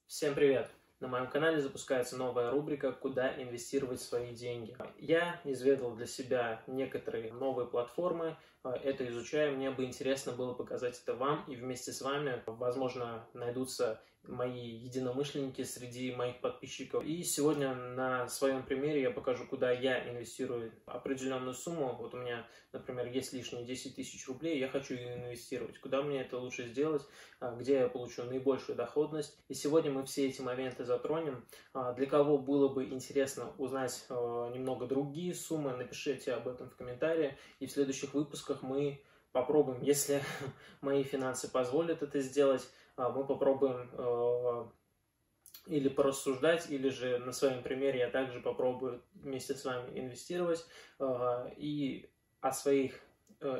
Всем привет! На моем канале запускается новая рубрика «Куда инвестировать свои деньги». Я изведал для себя некоторые новые платформы, это изучаю, мне бы интересно было показать это вам, и вместе с вами, возможно, найдутся мои единомышленники среди моих подписчиков. И сегодня на своем примере я покажу, куда я инвестирую определенную сумму. Вот у меня, например, есть лишние 10 тысяч рублей, я хочу ее инвестировать. Куда мне это лучше сделать, где я получу наибольшую доходность. И сегодня мы все эти моменты затронем. Для кого было бы интересно узнать немного другие суммы, напишите об этом в комментариях. И в следующих выпусках мы попробуем, если мои финансы позволят это сделать, мы попробуем или порассуждать, или же на своем примере я также попробую вместе с вами инвестировать. И о своих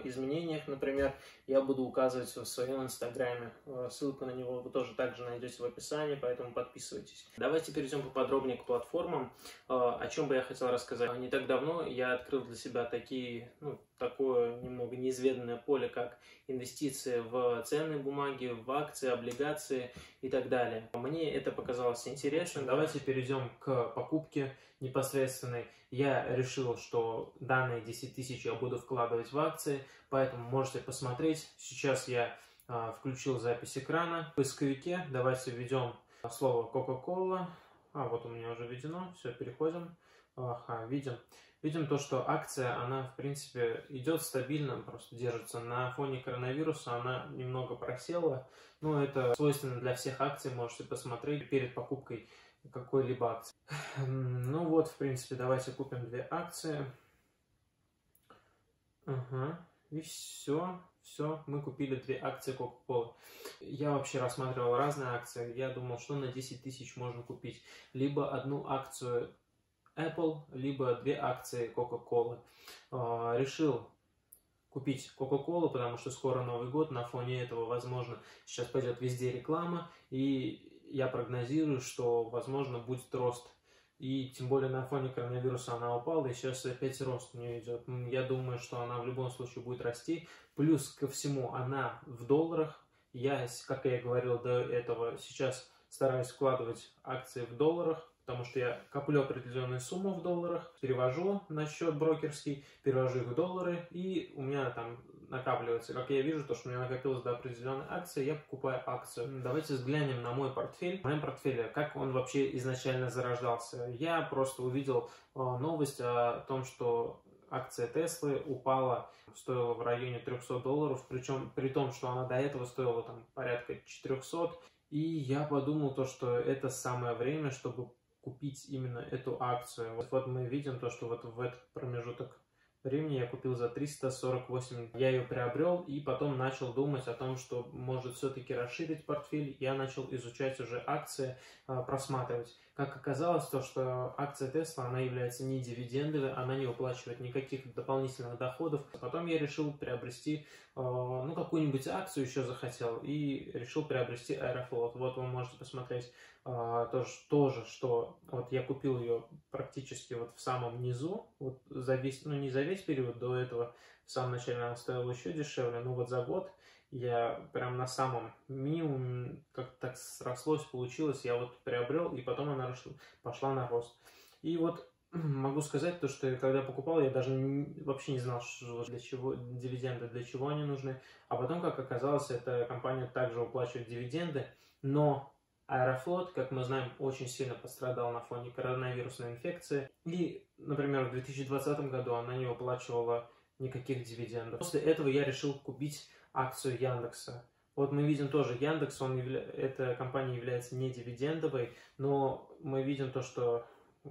изменениях, например, я буду указывать в своем инстаграме. Ссылку на него вы тоже также найдете в описании, поэтому подписывайтесь. Давайте перейдем поподробнее к платформам. О чем бы я хотел рассказать. Не так давно я открыл для себя такое немного неизведанное поле, как инвестиции в ценные бумаги, в акции, облигации и так далее. Мне это показалось интересным. Давайте перейдем к покупке непосредственной. Я решил, что данные 10 тысяч я буду вкладывать в акции, поэтому можете посмотреть. Сейчас я включил запись экрана. В поисковике давайте введем слово Coca-Cola. Вот у меня уже введено. Все, переходим. Видим то, что акция, она в принципе идет стабильно, просто держится. На фоне коронавируса она немного просела, но это свойственно для всех акций, можете посмотреть перед покупкой какой-либо акции. Ну вот, в принципе, давайте купим 2 акции. И все, мы купили 2 акции Coca-Cola. Я вообще рассматривал разные акции, я думал, что на 10 тысяч можно купить либо одну акцию Apple, либо 2 акции Coca-Cola. Решил купить Coca-Cola, потому что скоро Новый год, на фоне этого, возможно, сейчас пойдет везде реклама, и я прогнозирую, что, возможно, будет рост. И тем более на фоне коронавируса она упала, и сейчас опять рост у нее идет. Я думаю, что она в любом случае будет расти. Плюс ко всему, она в долларах. Я, как я и говорил до этого, сейчас стараюсь вкладывать акции в долларах, потому что я коплю определенную сумму в долларах, перевожу на счет брокерский, перевожу их в доллары, и у меня там накапливается. Как я вижу, то, что у меня накопилось до определенной акции, я покупаю акцию. Давайте взглянем на мой портфель. В моем портфеле, как он вообще изначально зарождался. Я просто увидел новость о том, что акция Теслы упала, стоила в районе $300, причем при том, что она до этого стоила там порядка 400. И я подумал то, что это самое время, чтобы купить именно эту акцию. Вот мы видим то, что вот в этот промежуток времени я купил за 348. Я ее приобрел и потом начал думать о том, что может все-таки расширить портфель. Я начал изучать уже акции, просматривать. Как оказалось, то, что акция Tesla, она является не дивидендовой, она не выплачивает никаких дополнительных доходов. Потом я решил приобрести, какую-нибудь акцию еще захотел, и решил приобрести Аэрофлот. Вот вы можете посмотреть тоже, что вот я купил ее практически вот в самом низу, вот за весь, не за весь период до этого, в самом начале она стоила еще дешевле, но вот за год я прям на самом минимуме, как так срослось, получилось, я вот приобрел, и потом она пошла на рост. И вот могу сказать то, что когда покупал, я даже вообще не знал, для чего дивиденды, для чего они нужны. А потом, как оказалось, эта компания также выплачивает дивиденды, но Аэрофлот, как мы знаем, очень сильно пострадал на фоне коронавирусной инфекции. И, например, в 2020 году она не выплачивала никаких дивидендов. После этого я решил купить акцию Яндекса. Вот мы видим тоже Яндекс, эта компания является не дивидендовой, но мы видим то, что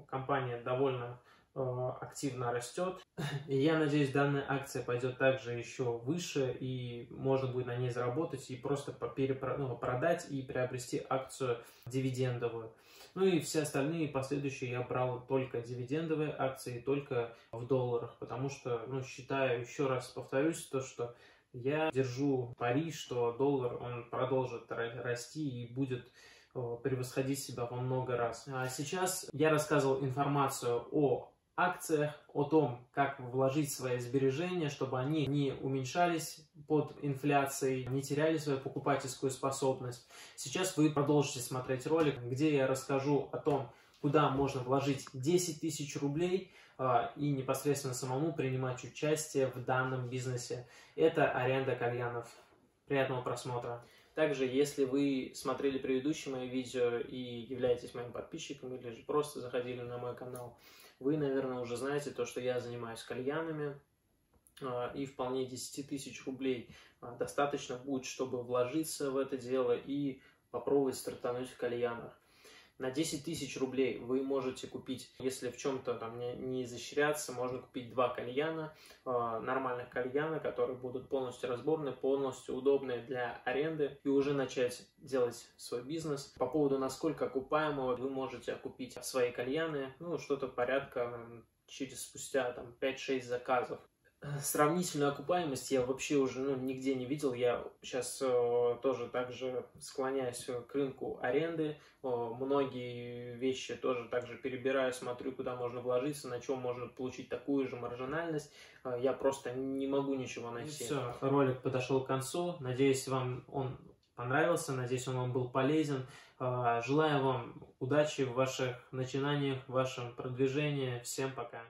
компания довольно активно растет. И я надеюсь, данная акция пойдет также еще выше, и можно будет на ней заработать и просто продать и приобрести акцию дивидендовую. Ну и все остальные последующие я брал только дивидендовые акции, только в долларах, потому что, считаю, еще раз повторюсь, то, что я держу пари, что доллар, он продолжит расти и будет превосходить себя во много раз. А сейчас я рассказывал информацию о акциях, о том, как вложить свои сбережения, чтобы они не уменьшались под инфляцией, не теряли свою покупательскую способность. Сейчас вы продолжите смотреть ролик, где я расскажу о том, куда можно вложить 10 тысяч рублей и непосредственно самому принимать участие в данном бизнесе. Это аренда кальянов. Приятного просмотра. Также, если вы смотрели предыдущие мои видео и являетесь моим подписчиком, или же просто заходили на мой канал, вы, наверное, уже знаете то, что я занимаюсь кальянами, и вполне 10 тысяч рублей достаточно будет, чтобы вложиться в это дело и попробовать стартануть в кальянах. На 10 тысяч рублей вы можете купить, если в чем-то там не изощряться, можно купить 2 кальяна, нормальных кальяна, которые будут полностью разборные, полностью удобные для аренды, и уже начать делать свой бизнес. По поводу, насколько окупаемого вы можете окупить свои кальяны, ну, что-то порядка спустя 5-6 заказов. Сравнительную окупаемость я вообще уже нигде не видел. Я сейчас тоже также склоняюсь к рынку аренды. Многие вещи тоже также перебираю, смотрю, куда можно вложиться, на чем можно получить такую же маржинальность. Я просто не могу ничего найти. Все, ролик подошел к концу. Надеюсь, вам он понравился, надеюсь, он вам был полезен. Желаю вам удачи в ваших начинаниях, в вашем продвижении. Всем пока!